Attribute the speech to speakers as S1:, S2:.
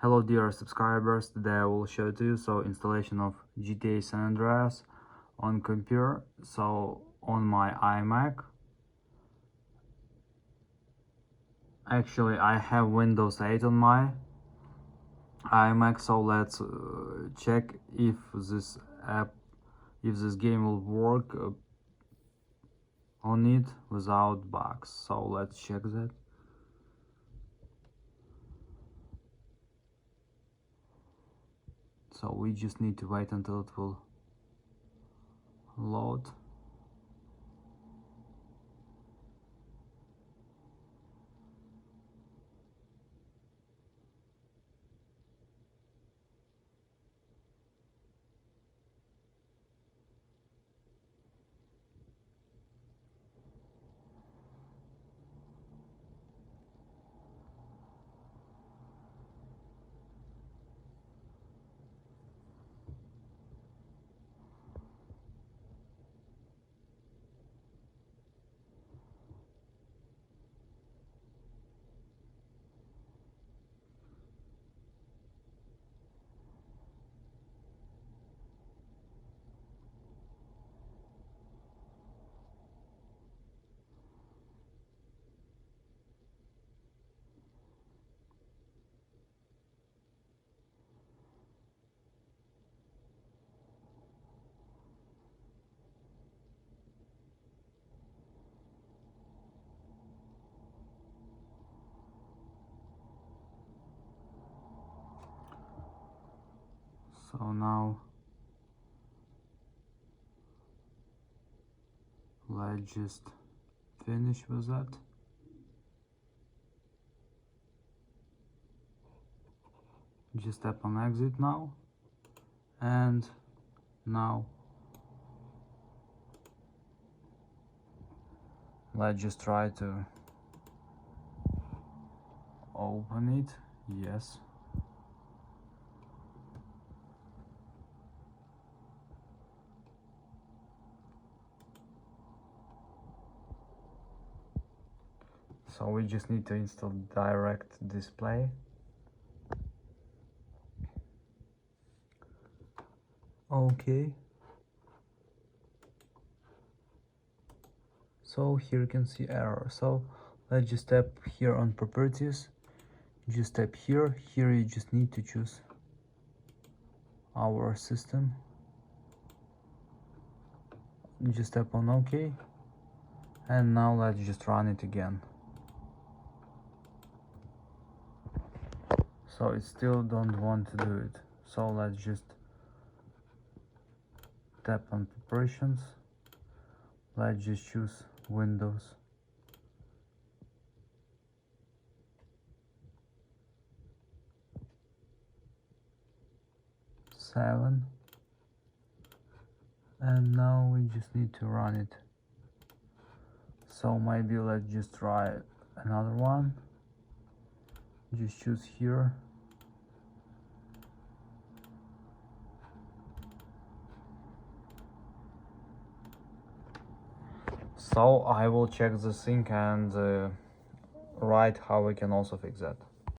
S1: Hello dear subscribers, today I will show to you installation of GTA San Andreas on computer, on my iMac. Actually I have Windows 8 on my iMac, so let's check if this game will work on it without bugs. So let's check that. So we just need to wait until it will load. So now let's just finish with that. Just tap on exit now, and now let's just try to open it. Yes. So we just need to install direct display. Okay. So here you can see error. So let's just tap here on properties. Just tap here. Here you just need to choose our system. Just tap on OK. And now let's just run it again. So it still don't want to do it. So let's just tap on preparations. Let's just choose Windows. Seven. And now we just need to run it. So maybe let's just try another one. Just choose here. So I will check the sync and write how we can also fix that.